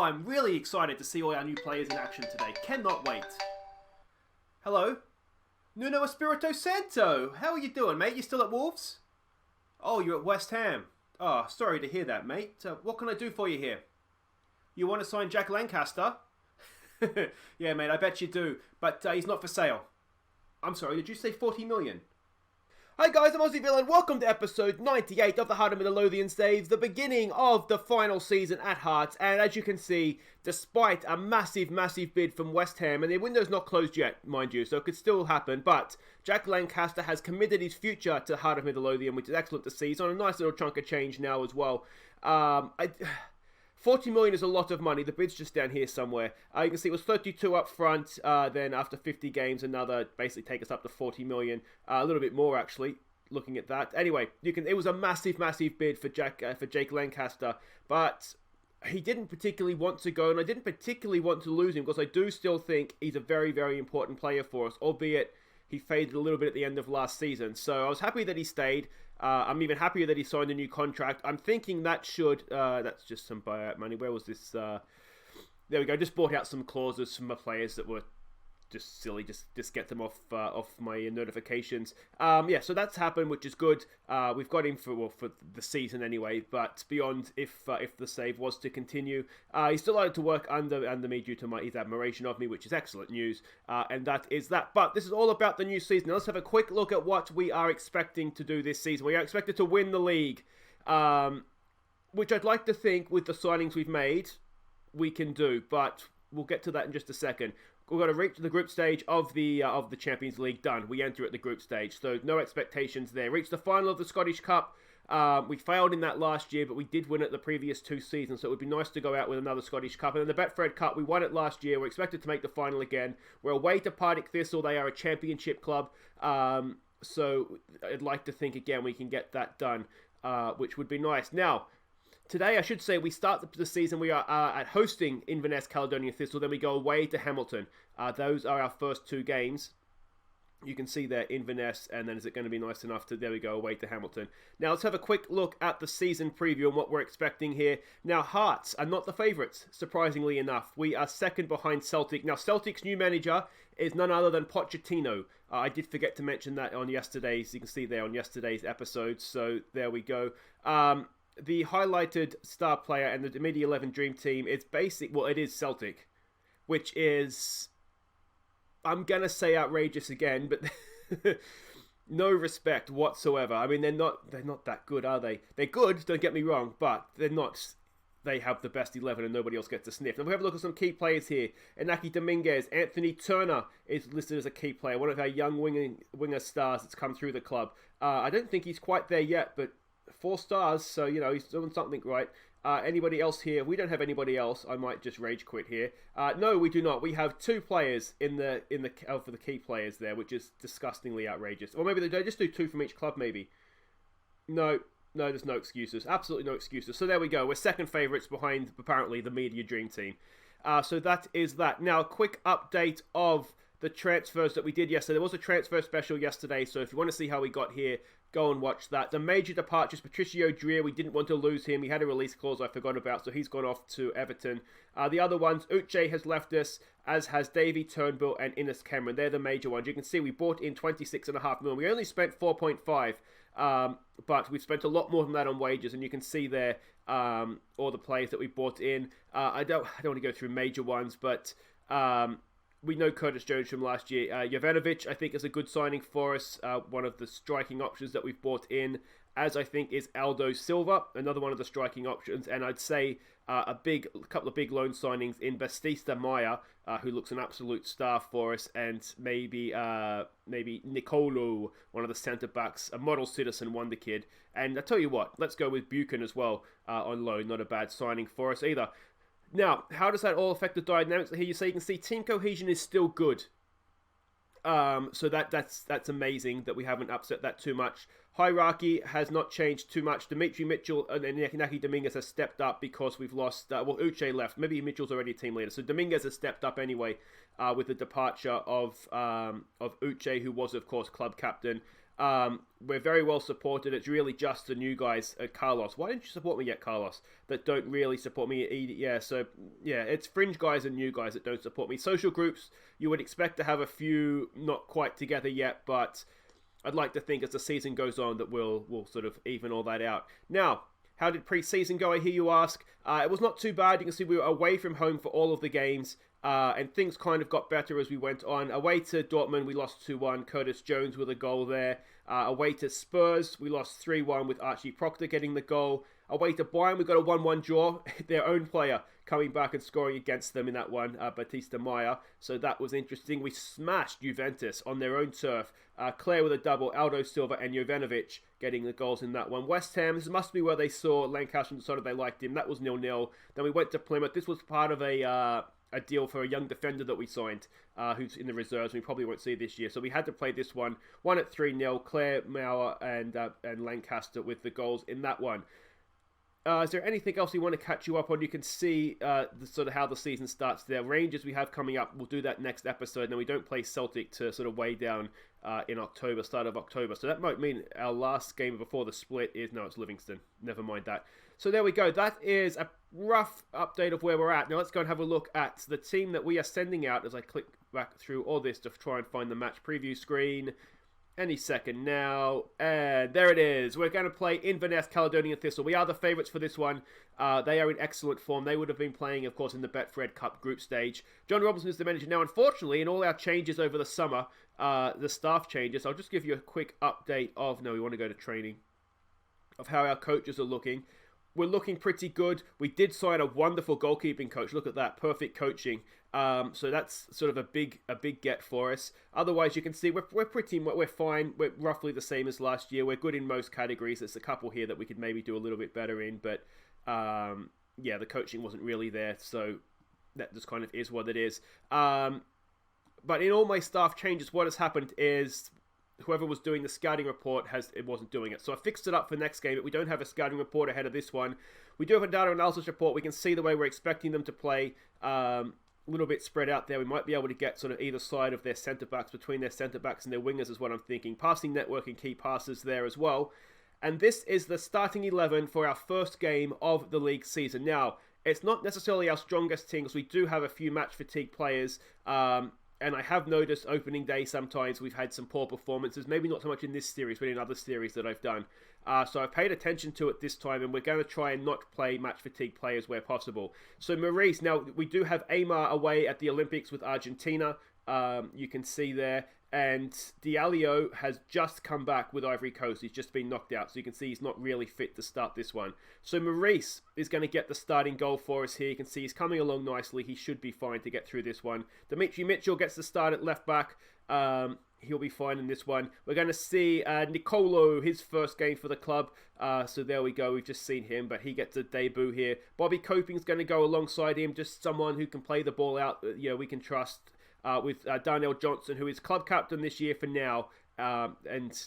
I'm really excited to see all our new players in action today. Cannot wait. Hello? Nuno Espirito Santo! How are you doing, mate? You still at Wolves? Oh, you're at West Ham. Oh, sorry to hear that, mate. What can I do for you here? You want to sign Jack Lancaster? Yeah, mate, I bet you do. But he's not for sale. I'm sorry, did you say 40 million? Hi guys, I'm Aussie Villain. Welcome to episode 98 of the Hearts of Midlothian Saves, the beginning of the final season at Hearts. And as you can see, despite a massive bid from West Ham, and their window's not closed yet, mind you, so it could still happen, but Jack Lancaster has committed his future to the Heart of Midlothian, which is excellent to see. He's on a nice little chunk of change now as well. 40 million is a lot of money. The bid's just down here somewhere. You can see it was 32 up front. Then after 50 games, another basically take us up to 40 million. A little bit more actually. Looking at that. Anyway, it was a massive bid for Jake Lancaster, but he didn't particularly want to go, and I didn't particularly want to lose him because I do still think he's a very important player for us, albeit he faded a little bit at the end of last season. So I was happy that he stayed. I'm even happier that he signed a new contract. I'm thinking that should... that's just some buyout money. Where was this? There we go. Just bought out some clauses from my players that were just silly. Just get them off my notifications. Yeah, so that's happened, which is good. We've got him for the season anyway. But beyond, if the save was to continue, he's still allowed to work under me due to his admiration of me, which is excellent news. And that is that. But this is all about the new season. Now let's have a quick look at what we are expecting to do this season. We are expected to win the league, which I'd like to think with the signings we've made we can do. But we'll get to that in just a second. We've got to reach the group stage of the Champions League. Done. We enter at the group stage, so no expectations there. Reached the final of the Scottish Cup. We failed in that last year, but we did win it the previous 2 seasons, so it would be nice to go out with another Scottish Cup. And then the Betfred Cup, we won it last year. We're expected to make the final again. We're away to Partick Thistle. They are a championship club, so I'd like to think again we can get that done, which would be nice. Now, today, I should say, we start the season. We are at hosting Inverness, Caledonian Thistle. Then we go away to Hamilton. Those are our first 2 games. You can see there, Inverness, and then is it going to be nice enough to, there we go, away to Hamilton. Now, let's have a quick look at the season preview and what we're expecting here. Now, Hearts are not the favourites, surprisingly enough. We are second behind Celtic. Now, Celtic's new manager is none other than Pochettino. I did forget to mention that on yesterday's, you can see there on yesterday's episode. So, there we go. The highlighted star player and the Midi 11 Dream Team is it is Celtic, which is, I'm going to say outrageous again, but no respect whatsoever. I mean, they're not that good, are they? They're good, don't get me wrong, but they're not. They have the best 11 and nobody else gets a sniff. Now we have a look at some key players here. Inaki Dominguez, Anthony Turner is listed as a key player, one of our young winger stars that's come through the club. I don't think he's quite there yet, but 4 stars, so, he's doing something right. Anybody else here? We don't have anybody else. I might just rage quit here. No, we do not. We have 2 players for the key players there, which is disgustingly outrageous. Or maybe they just do 2 from each club, maybe. No, there's no excuses. Absolutely no excuses. So there we go. We're second favourites behind, apparently, the Media Dream Team. So that is that. Now, a quick update of the transfers that we did yesterday. There was a transfer special yesterday, so if you want to see how we got here, go and watch that. The major departures, Patricio Dreer, we didn't want to lose him. He had a release clause I forgot about, so he's gone off to Everton. The other ones, Uche has left us, as has Davy Turnbull and Innes Cameron. They're the major ones. You can see we bought in 26.5 million. We only spent 4.5, but we've spent a lot more than that on wages, and you can see there all the players that we bought in. I don't want to go through major ones, but we know Curtis Jones from last year. Jovanovic, I think, is a good signing for us. One of the striking options that we've bought in, as I think is Aldo Silva, another one of the striking options. And I'd say a couple of big loan signings in Baptista Maya, who looks an absolute star for us, and maybe Nicolo, one of the centre-backs, a model citizen wonder kid. And I tell you what, let's go with Buchan as well on loan. Not a bad signing for us either. Now, how does that all affect the dynamics here? So you can see team cohesion is still good. So that's amazing that we haven't upset that too much. Hierarchy has not changed too much. Dimitri Mitchell and Inaki Dominguez has stepped up because we've lost... Uche left. Maybe Mitchell's already a team leader. So Dominguez has stepped up anyway with the departure of Uche, who was, of course, club captain. We're very well supported. It's really just the new guys, Carlos. Why didn't you support me yet, Carlos? That don't really support me. Yeah, so yeah, it's fringe guys and new guys that don't support me. Social groups, you would expect to have a few not quite together yet, but I'd like to think as the season goes on that we'll sort of even all that out. Now, how did pre-season go, I hear you ask? It was not too bad. You can see we were away from home for all of the games, and things kind of got better as we went on. Away to Dortmund, we lost 2-1. Curtis Jones with a goal there. Away to Spurs, we lost 3-1 with Archie Proctor getting the goal. Away to Bayern, we got a 1-1 draw. Their own player coming back and scoring against them in that one, Batista Maya. So that was interesting. We smashed Juventus on their own turf. Claire with a double, Aldo Silva and Jovanovic getting the goals in that one. West Ham, this must be where they saw Lancaster and decided they liked him. That was 0-0. Then we went to Plymouth. This was part of a deal for a young defender that we signed, who's in the reserves. We probably won't see this year. So we had to play this one. Won at 3-0. Claire, Mauer, and Lancaster with the goals in that one. Is there anything else you want to catch you up on? You can see sort of how the season starts there. Rangers we have coming up. We'll do that next episode. And then we don't play Celtic to sort of way down in October, start of October. So that might mean our last game before the split is... No, it's Livingston. Never mind that. So there we go. That is a rough update of where we're at. Now let's go and have a look at the team that we are sending out as I click back through all this to try and find the match preview screen. Any second now. And there it is. We're going to play Inverness, Caledonian Thistle. We are the favourites for this one. They are in excellent form. They would have been playing, of course, in the Betfred Cup group stage. John Robinson is the manager. Now, unfortunately, in all our changes over the summer, the staff changes, I'll just give you a quick update of... No, we want to go to training. Of how our coaches are looking. We're looking pretty good. We did sign a wonderful goalkeeping coach. Look at that. Perfect coaching. So that's sort of a big get for us. Otherwise, you can see we're fine. We're roughly the same as last year. We're good in most categories. There's a couple here that we could maybe do a little bit better in, but yeah, the coaching wasn't really there, so that just kind of is what it is. But in all my staff changes, what has happened is whoever was doing the scouting report wasn't doing it. So I fixed it up for next game, but we don't have a scouting report ahead of this one. We do have a data analysis report. We can see the way we're expecting them to play. A little bit spread out there. We might be able to get sort of either side of their centre-backs, between their centre-backs and their wingers is what I'm thinking. Passing network and key passes there as well. And this is the starting 11 for our first game of the league season. Now, it's not necessarily our strongest team because we do have a few match fatigue players. And I have noticed opening day sometimes we've had some poor performances. Maybe not so much in this series, but in other series that I've done. So I've paid attention to it this time, and we're going to try and not play match fatigue players where possible. So Maurice, now we do have Aymar away at the Olympics with Argentina. You can see there. And Diallo has just come back with Ivory Coast. He's just been knocked out. So you can see he's not really fit to start this one. So Maurice is going to get the starting goal for us here. You can see he's coming along nicely. He should be fine to get through this one. Dimitri Mitchell gets the start at left back. He'll be fine in this one. We're going to see Nicolo, his first game for the club. So there we go. We've just seen him, but he gets a debut here. Bobby Coping's going to go alongside him. Just someone who can play the ball out. We can trust. With Darnell Johnson, who is club captain this year for now. And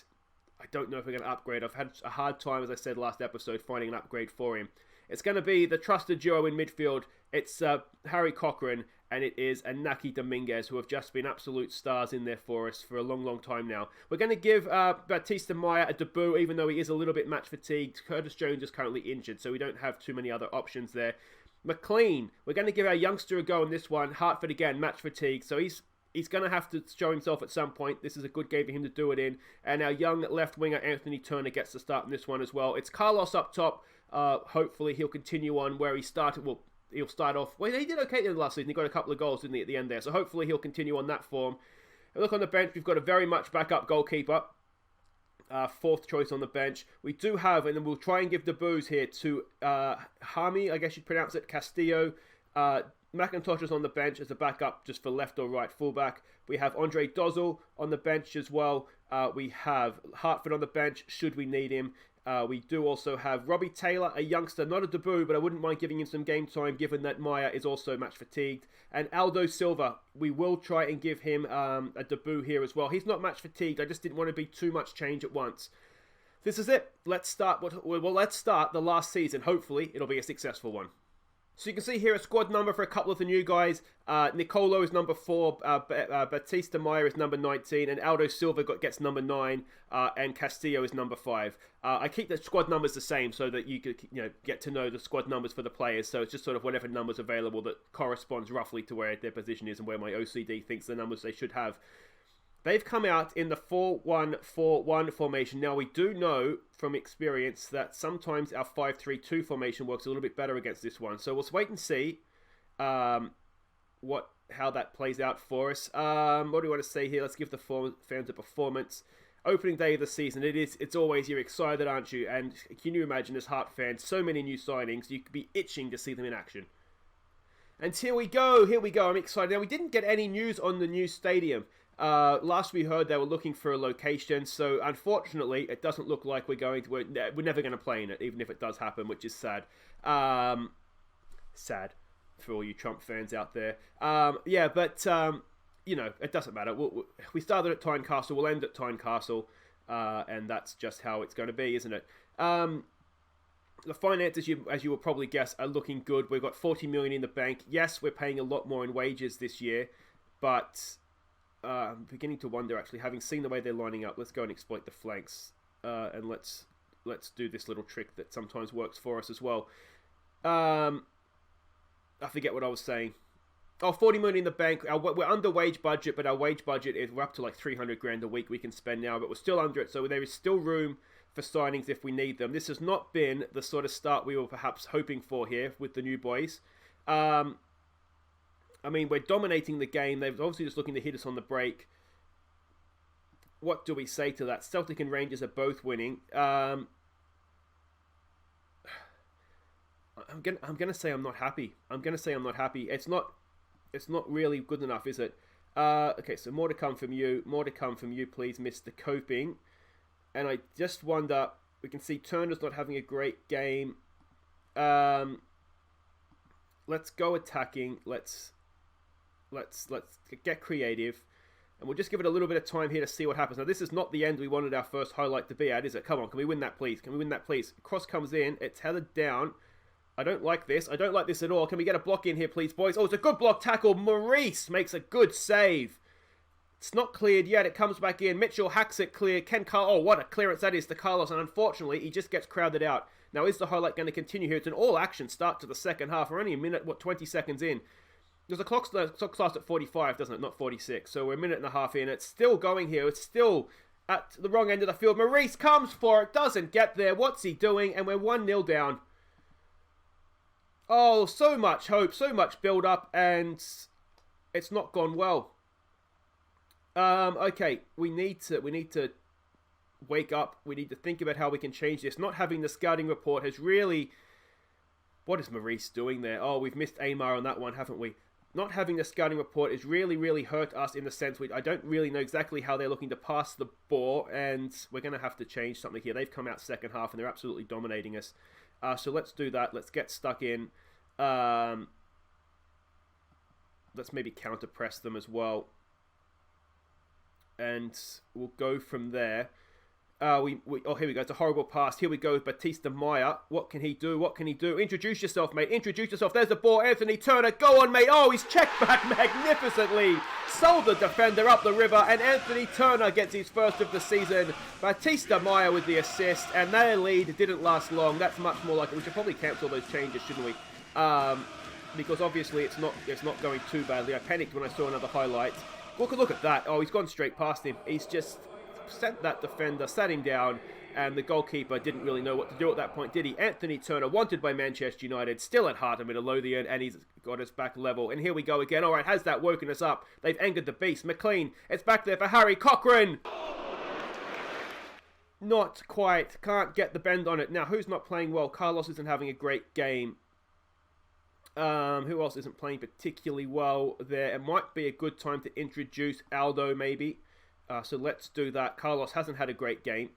I don't know if we're going to upgrade. I've had a hard time, as I said last episode, finding an upgrade for him. It's going to be the trusted duo in midfield. It's Harry Cochran and it is Inaki Dominguez, who have just been absolute stars in there for us for a long, long time now. We're going to give Batista Maya a debut, even though he is a little bit match fatigued. Curtis Jones is currently injured, so we don't have too many other options there. McLean, we're going to give our youngster a go on this one. Hartford again, match fatigue. So he's going to have to show himself at some point. This is a good game for him to do it in. And our young left winger, Anthony Turner, gets to start in this one as well. It's Carlos up top. Hopefully he'll continue on where he started. Well, he'll start off... Well, he did okay in the last season. He got a couple of goals, didn't he, at the end there. So hopefully he'll continue on that form. And look on the bench. We've got a very much backup goalkeeper. Fourth choice on the bench. We do have, and then we'll try and give debuts here to Hami, I guess you'd pronounce it, Castillo. McIntosh is on the bench as a backup just for left or right fullback. We have Andre Dozel on the bench as well. We have Hartford on the bench should we need him. We do also have Robbie Taylor, a youngster, not a debut, but I wouldn't mind giving him some game time given that Maya is also match fatigued. And Aldo Silva, we will try and give him a debut here as well. He's not match fatigued, I just didn't want to be too much change at once. This is it. Let's start the last season. Hopefully, it'll be a successful one. So you can see here a squad number for a couple of the new guys. Nicolo is number 4, Batista Meyer is number 19, and Aldo Silva gets number 9, and Castillo is number 5. I keep the squad numbers the same so that you could get to know the squad numbers for the players. So it's just sort of whatever numbers available that corresponds roughly to where their position is and where my OCD thinks the numbers they should have. They've come out in the 4-1-4-1 formation. Now, we do know from experience that sometimes our 5-3-2 formation works a little bit better against this one. So we'll wait and see how that plays out for us. What do we want to say here? Let's give the fans a performance. Opening day of the season, it's always, you're excited, aren't you? And can you imagine, as Heart fans, so many new signings, you could be itching to see them in action. And here we go, I'm excited. Now, we didn't get any news on the new stadium. Last we heard, they were looking for a location, so unfortunately, it doesn't look like we're never going to play in it, even if it does happen, which is sad. Sad for all you Trump fans out there. It doesn't matter. We started at Tynecastle, we'll end at Tynecastle, and that's just how it's going to be, isn't it? The finances, as you will probably guess, are looking good. We've got 40 million in the bank. Yes, we're paying a lot more in wages this year, but I'm beginning to wonder, actually, having seen the way they're lining up, let's go and exploit the flanks, and let's do this little trick that sometimes works for us as well. I forget what I was saying. 40 million in the bank. We're under wage budget, but our wage budget we're up to like 300 grand a week we can spend now, but we're still under it, so there is still room for signings if we need them. This has not been the sort of start we were perhaps hoping for here with the new boys. We're dominating the game. They're obviously just looking to hit us on the break. What do we say to that? Celtic and Rangers are both winning. I'm gonna say I'm not happy. It's not really good enough, is it? Okay, so more to come from you. More to come from you, please, Mr. Coping. And I just wonder. We can see Turner's not having a great game. Let's go attacking. Let's get creative, and we'll just give it a little bit of time here to see what happens. Now, this is not the end we wanted our first highlight to be at, is it? Come on, can we win that, please? Cross comes in, it's headed down. I don't like this at all. Can we get a block in here, please, boys? Oh, it's a good block tackle. Maurice makes a good save. It's not cleared yet. It comes back in. Mitchell hacks it clear. What a clearance that is to Carlos, and unfortunately, he just gets crowded out. Now, is the highlight going to continue here? It's an all-action start to the second half. We're only a minute, 20 seconds in. Because the clock starts at 45, doesn't it? Not 46. So we're a minute and a half in. It's still going here. It's still at the wrong end of the field. Maurice comes for it. Doesn't get there. What's he doing? And we're 1-0 down. Oh, so much hope. So much build-up. And it's not gone well. Okay. We need to wake up. We need to think about how we can change this. Not having the scouting report has really... What is Maurice doing there? Oh, we've missed Amar on that one, haven't we? Not having the scouting report has really, really hurt us in the sense I don't really know exactly how they're looking to pass the ball, and we're going to have to change something here. They've come out second half, and they're absolutely dominating us. So let's do that. Let's get stuck in. Let's maybe counter-press them as well. And we'll go from there. Here we go. It's a horrible pass. Here we go with Batista Meyer. What can he do? Introduce yourself, mate. Introduce yourself. There's the ball. Anthony Turner. Go on, mate. Oh, he's checked back magnificently. Sold the defender up the river. And Anthony Turner gets his first of the season. Batista Meyer with the assist. And their lead didn't last long. That's much more like it. We should probably cancel those changes, shouldn't we? Because obviously it's not going too badly. I panicked when I saw another highlight. Look at that. Oh, he's gone straight past him. He's just... sent that defender, sat him down, and the goalkeeper didn't really know what to do at that point, did he? Anthony Turner, wanted by Manchester United, still at Hearts of Midlothian, and he's got us back level. And here we go again. All right, has that woken us up? They've angered the beast. McLean, it's back there for Harry Cochrane. Not quite. Can't get the bend on it. Now, who's not playing well? Carlos isn't having a great game. Who else isn't playing particularly well there? It might be a good time to introduce Aldo, maybe. So let's do that. Carlos hasn't had a great game.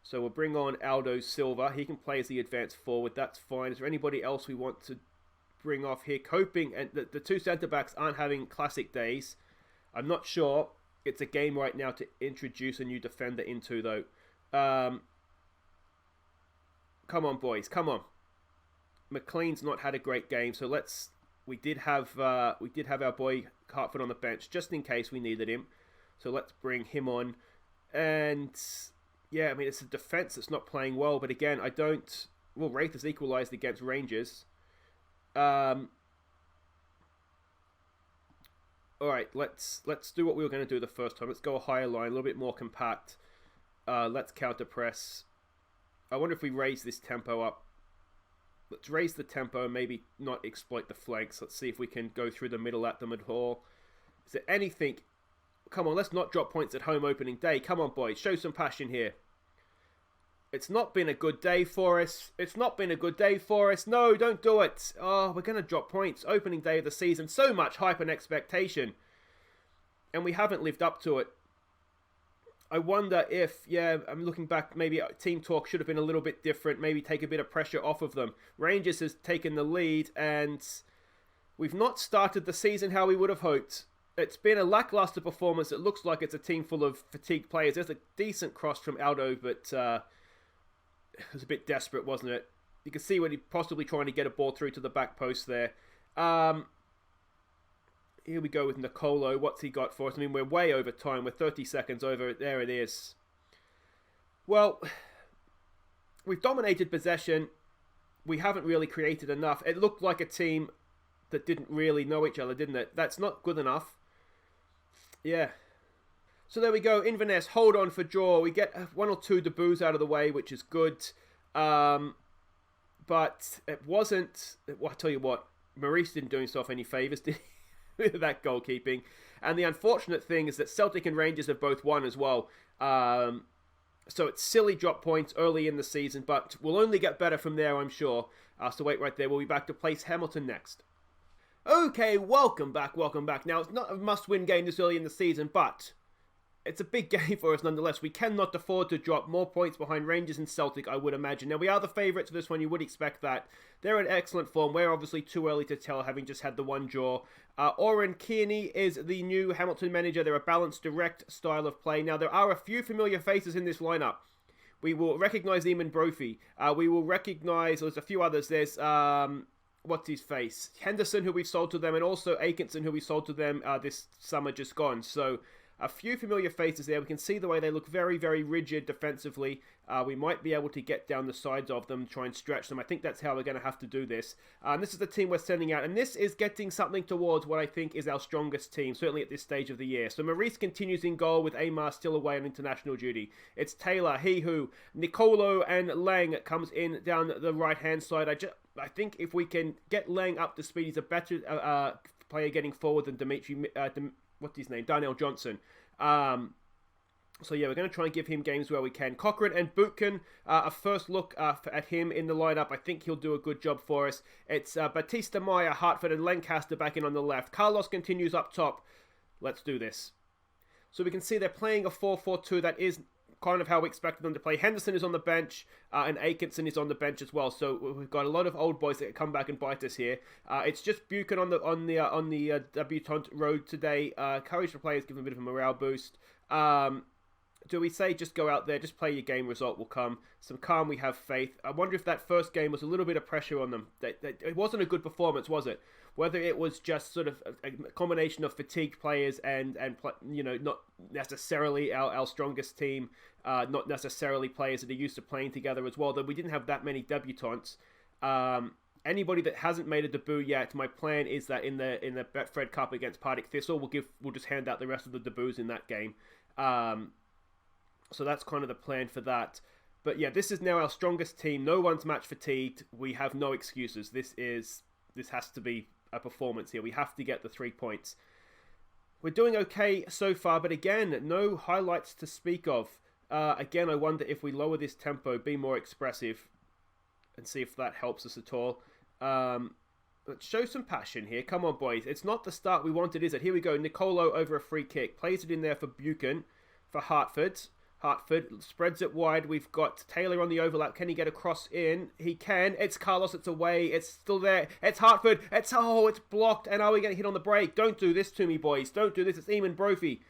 So we'll bring on Aldo Silva. He can play as the advanced forward. That's fine. Is there anybody else we want to bring off here? Coping, and the two centre-backs aren't having classic days. I'm not sure it's a game right now to introduce a new defender into, though. Come on, boys. Come on. McLean's not had a great game, so we did have our boy Hartford on the bench just in case we needed him. So let's bring him on. And yeah, I mean, it's a defense that's not playing well, but again, Wraith has equalized against Rangers. All right, let's do what we were going to do the first time. Let's go a higher line, a little bit more compact. Let's counter press. I wonder if we raise this tempo up. Let's raise the tempo and maybe not exploit the flanks. Let's see if we can go through the middle at them at all. Is there anything? Come on, let's not drop points at home opening day. Come on, boys, show some passion here. It's not been a good day for us. No, don't do it. Oh, we're going to drop points. Opening day of the season. So much hype and expectation. And we haven't lived up to it. I wonder if, I'm looking back, maybe team talk should have been a little bit different. Maybe take a bit of pressure off of them. Rangers has taken the lead and we've not started the season how we would have hoped. It's been a lackluster performance. It looks like it's a team full of fatigued players. There's a decent cross from Aldo, but it was a bit desperate, wasn't it? You can see when he possibly trying to get a ball through to the back post there. Here we go with Nicolo. What's he got for us? I mean, we're way over time. We're 30 seconds over. There it is. Well, we've dominated possession. We haven't really created enough. It looked like a team that didn't really know each other, didn't it? That's not good enough. Yeah. So there we go. Inverness, hold on for draw. We get 1 or 2 debuts out of the way, which is good. But it wasn't... Well, I'll tell you what. Maurice didn't do himself any favours, did he? With that goalkeeping. And the unfortunate thing is that Celtic and Rangers have both won as well. So it's silly drop points early in the season, but we'll only get better from there, I'm sure. So wait right there. We'll be back to place Hamilton next. Okay, welcome back. Now, it's not a must-win game this early in the season, but it's a big game for us nonetheless. We cannot afford to drop more points behind Rangers and Celtic, I would imagine. Now, we are the favourites for this one. You would expect that. They're in excellent form. We're obviously too early to tell, having just had the one draw. Oren Kearney is the new Hamilton manager. They're a balanced, direct style of play. Now, there are a few familiar faces in this lineup. We will recognise Eamon Brophy. We will recognise, there's a few others. There's... what's his face? Henderson, who we've sold to them, and also Atkinson, who we sold to them this summer just gone. So a few familiar faces there. We can see the way they look very, very rigid defensively. We might be able to get down the sides of them, try and stretch them. I think that's how we're going to have to do this. This is the team we're sending out, and this is getting something towards what I think is our strongest team, certainly at this stage of the year. So Maurice continues in goal with Amar still away on international duty. It's Taylor, He-Hu, Nicolo, and Lang comes in down the right-hand side. I think if we can get Lang up to speed, he's a better player getting forward than what's his name? Darnell Johnson. So yeah, we're going to try and give him games where we can. Cochrane and Bootkin, a first look at him in the lineup. I think he'll do a good job for us. It's Batista Maya, Hartford, and Lancaster back in on the left. Carlos continues up top. Let's do this. So we can see they're playing a 4-4-2. That is kind of how we expected them to play. Henderson is on the bench, and Atkinson is on the bench as well. So we've got a lot of old boys that come back and bite us here. It's just Buchan on the debutante road today. Courage for players, give them a bit of a morale boost. Do we say just go out there, just play your game, result will come? Some calm, we have faith. I wonder if that first game was a little bit of pressure on them. It wasn't a good performance, was it? Whether it was just sort of a combination of fatigued players and not necessarily our strongest team, not necessarily players that are used to playing together as well, though we didn't have that many debutantes. Anybody that hasn't made a debut yet, my plan is that in the Betfred Cup against Partick Thistle, we'll just hand out the rest of the debuts in that game. So that's kind of the plan for that. But yeah, this is now our strongest team. No one's match fatigued. We have no excuses. This has to be a performance here. We have to get the 3 points. We're doing okay so far, but again, no highlights to speak of. Again, I wonder if we lower this tempo, be more expressive, and see if that helps us at all. Let's show some passion here. Come on, boys. It's not the start we wanted, is it? Here we go. Nicolo over a free kick. Plays it in there for Buchan, for Hartford. Hartford spreads it wide. We've got Taylor on the overlap. Can he get a cross in? He can. It's Carlos. It's away. It's still there. It's Hartford. It's blocked. And are we going to hit on the break? Don't do this to me, boys. Don't do this. It's Eamon Brophy.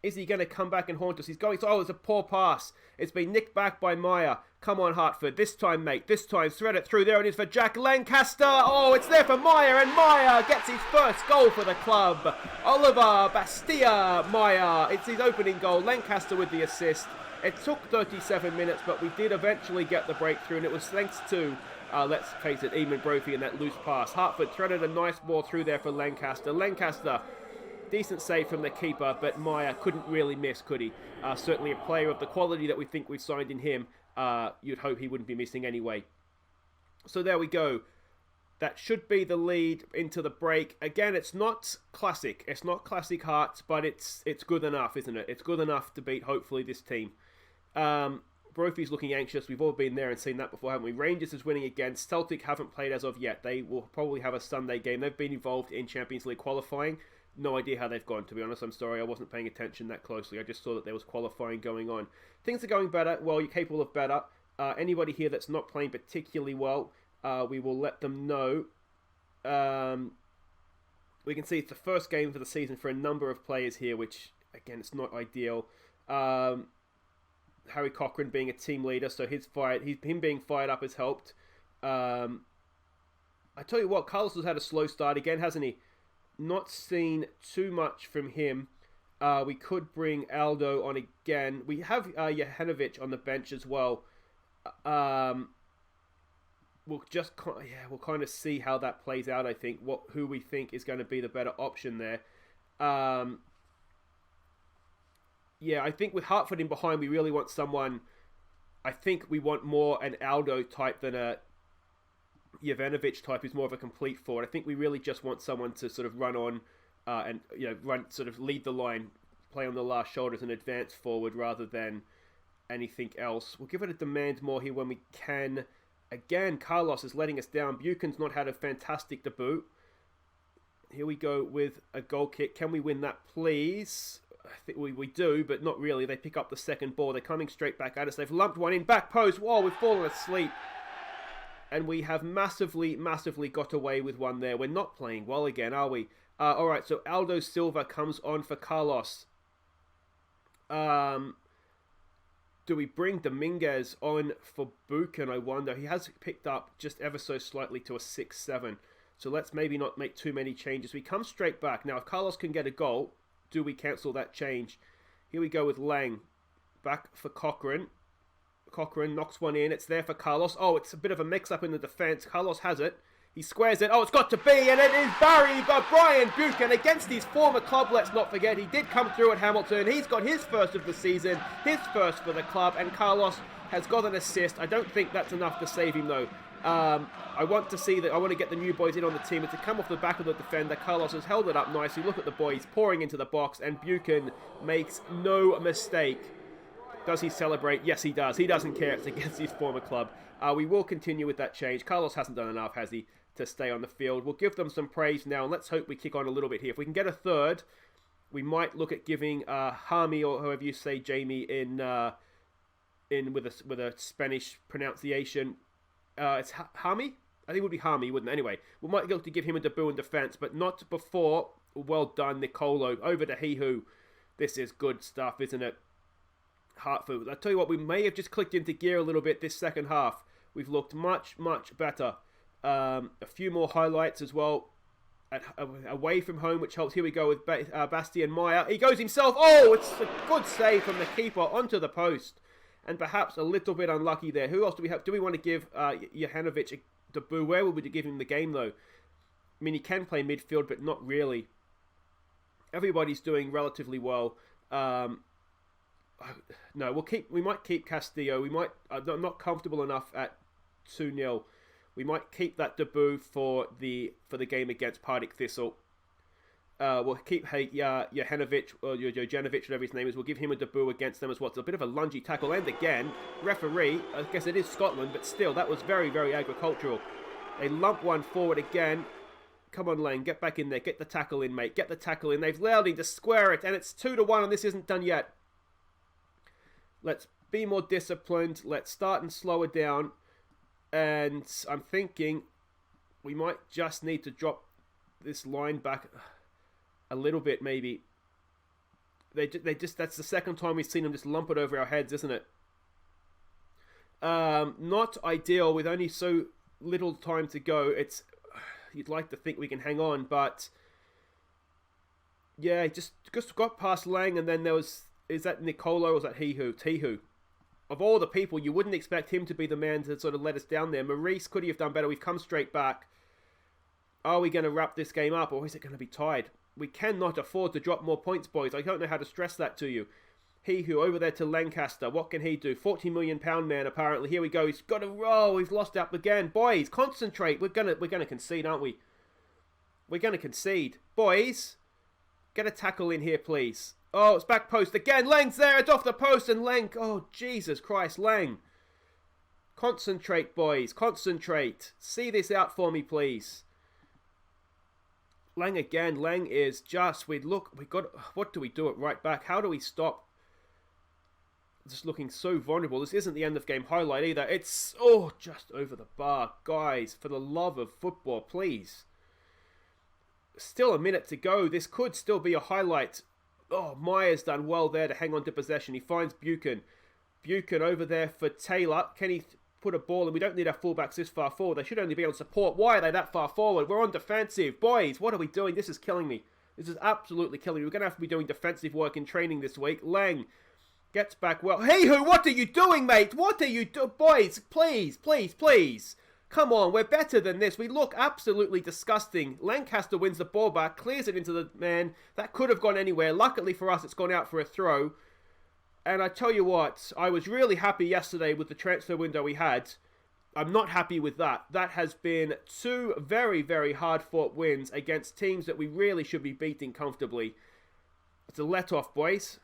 Is he going to come back and haunt us? He's going. It's a poor pass. It's been nicked back by Meyer. Come on, Hartford. This time, mate. This time, thread it through. There it is for Jack Lancaster. Oh, it's there for Meyer, and Meyer gets his first goal for the club. Oliver Bastia-Meyer. It's his opening goal. Lancaster with the assist. It took 37 minutes, but we did eventually get the breakthrough, and it was thanks to, let's face it, Eamon Brophy and that loose pass. Hartford threaded a nice ball through there for Lancaster. Lancaster, decent save from the keeper, but Meyer couldn't really miss, could he? Certainly a player of the quality that we think we've signed in him. You'd hope he wouldn't be missing anyway. So there we go. That should be the lead into the break. Again, it's not classic. It's not classic Hearts, but it's good enough, isn't it? It's good enough to beat, hopefully, this team. Brophy's looking anxious. We've all been there and seen that before, haven't we? Rangers is winning again. Celtic haven't played as of yet. They will probably have a Sunday game. They've been involved in Champions League qualifying. No idea how they've gone, to be honest. I'm sorry, I wasn't paying attention that closely. I just saw that there was qualifying going on. Things are going better. Well, you're capable of better. Anybody here that's not playing particularly well, we will let them know. We can see it's the first game for the season for a number of players here, which, again, it's not ideal. Harry Cochrane being a team leader, so him being fired up has helped. I tell you what, Carlos has had a slow start again, hasn't he? Not seen too much from him. We could bring Aldo on again. We have Jehanovic on the bench as well. We'll kind of see how that plays out, I think. Who we think is going to be the better option there. I think with Hartford in behind, we really want someone... I think we want more an Aldo type than a Jovanovic type who's more of a complete forward. I think we really just want someone to sort of run on and lead the line, play on the last shoulders and advance forward rather than anything else. We'll give it a demand more here when we can. Again, Carlos is letting us down. Buchan's not had a fantastic debut. Here we go with a goal kick. Can we win that, please? I think we do, but not really. They pick up the second ball. They're coming straight back at us. They've lumped one in. Back post. Whoa, we've fallen asleep. And we have massively got away with one there. We're not playing well again, are we? Alright, so Aldo Silva comes on for Carlos. Do we bring Dominguez on for Buchan, I wonder? He has picked up just ever so slightly to a 6-7. So let's maybe not make too many changes. We come straight back. Now, if Carlos can get a goal, do we cancel that change? Here we go with Lang. Back for Cochrane. Cochrane knocks one in. It's there for Carlos. Oh, it's a bit of a mix-up in the defence. Carlos has it. He squares it. Oh, it's got to be, and it is Brian Buchan against his former club. Let's not forget, he did come through at Hamilton. He's got his first of the season, his first for the club, and Carlos has got an assist. I don't think that's enough to save him, though. I want to get the new boys in on the team, and to come off the back of the defender, Carlos has held it up nicely. Look at the boys pouring into the box, and Buchan makes no mistake. Does he celebrate? Yes, he does. He doesn't care. It's against his former club. We will continue with that change. Carlos hasn't done enough, has he, to stay on the field. We'll give them some praise now, and let's hope we kick on a little bit here. If we can get a third, we might look at giving Hami, or however you say Jamie, in with a Spanish pronunciation. It's Hami? I think it would be Hami, wouldn't it? Anyway, we might look to give him a debut in defence, but not before. Well done, Nicolo. Over to He-Who. This is good stuff, isn't it? Hartford. I tell you what, we may have just clicked into gear a little bit this second half. We've looked much better. A few more highlights as well. Away from home, which helps. Here we go with Bastian-Meyer. He goes himself. Oh, it's a good save from the keeper onto the post. And perhaps a little bit unlucky there. Who else do we have? Do we want to give Jehanovic a debut? Where would we give him the game, though? I mean, he can play midfield, but not really. Everybody's doing relatively well. No, we might keep Castillo. We might. I'm not comfortable enough at 2-0. We might keep that debut for the game against Partick Thistle. We'll keep Jehanovic, or Jovanovic, whatever his name is. We'll give him a debut against them as well. It's a bit of a lungy tackle. And again, referee, I guess it is Scotland, but still, that was very, very agricultural. They lump one forward again. Come on, Lane, get back in there. Get the tackle in, mate. Get the tackle in. They've allowed him to square it, and it's 2-1, and this isn't done yet. Let's be more disciplined. Let's start and slow it down. And I'm thinking we might just need to drop this line back a little bit, maybe. They just that's the second time we've seen them just lump it over our heads, isn't it? Not ideal with only so little time to go. You'd like to think we can hang on, but yeah, just got past Lang, and then there was, is that Nicolo or was that Tihu? Of all the people, you wouldn't expect him to be the man to sort of let us down there. Maurice, could he have done better? We've come straight back. Are we going to wrap this game up, or is it going to be tied? We cannot afford to drop more points, boys. I don't know how to stress that to you. Over there to Lancaster. What can he do? £40 million man, apparently. Here we go. He's got a roll. He's lost up again. Boys, concentrate. We're gonna concede, aren't we? We're gonna concede. Boys, get a tackle in here, please. Oh, it's back post again. Lang's there. It's off the post, and Lang. Oh, Jesus Christ, Lang. Concentrate, boys. Concentrate. See this out for me, please. Lang again. Lang is just. What do we do at right back? How do we stop? Just looking so vulnerable. This isn't the end of game highlight either. It's, just over the bar. Guys, for the love of football, please. Still a minute to go. This could still be a highlight. Oh, Myers done well there to hang on to possession. He finds Buchan. Buchan over there for Taylor. Can he put a ball in? We don't need our fullbacks this far forward. They should only be on support. Why are they that far forward? We're on defensive. Boys, what are we doing? This is killing me. This is absolutely killing me. We're going to have to be doing defensive work in training this week. Lang gets back well. Hey, what are you doing, mate? What are you doing? Boys, please, please, please. Come on, we're better than this. We look absolutely disgusting. Lancaster wins the ball back, clears it into the man. That could have gone anywhere. Luckily for us, it's gone out for a throw. And I tell you what, I was really happy yesterday with the transfer window we had. I'm not happy with that. That has been 2 very, very hard-fought wins against teams that we really should be beating comfortably. It's a let-off, boys.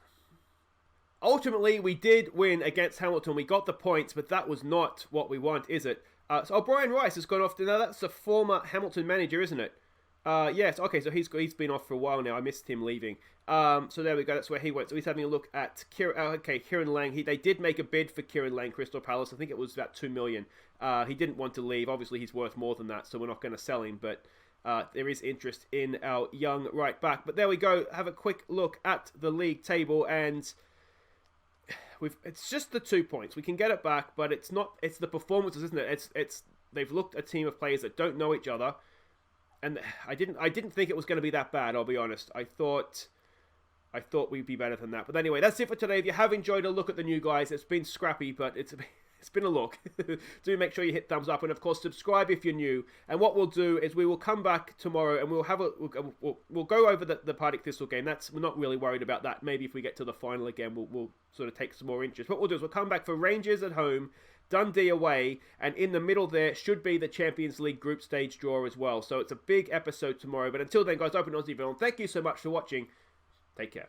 Ultimately, we did win against Hamilton. We got the points, but that was not what we want, is it? So Brian Rice has gone off to... Now, that's the former Hamilton manager, isn't it? Yes, okay, so he's been off for a while now. I missed him leaving. So there we go, that's where he went. So he's having a look at Kieran Lang. They did make a bid for Kieran Lang, Crystal Palace. I think it was about $2 million. He didn't want to leave. Obviously, he's worth more than that, so we're not going to sell him. But there is interest in our young right back. But there we go. Have a quick look at the league table, and... It's just the 2 points. We can get it back, but it's not. It's the performances, isn't it? They've looked at a team of players that don't know each other, and I didn't think it was going to be that bad. I'll be honest. I thought we'd be better than that. But anyway, that's it for today. If you have enjoyed a look at the new guys, it's been scrappy, but it's been a look. Do make sure you hit thumbs up, and of course subscribe if you're new. And what we'll do is we will come back tomorrow and we'll go over the Partick Thistle game. We're not really worried about that. Maybe if we get to the final again, we'll sort of take some more interest. What we'll do is we'll come back for Rangers at home, Dundee away, and in the middle there should be the Champions League group stage draw as well. So it's a big episode tomorrow. But until then, guys, Open Aussie Film. Thank you so much for watching. Take care.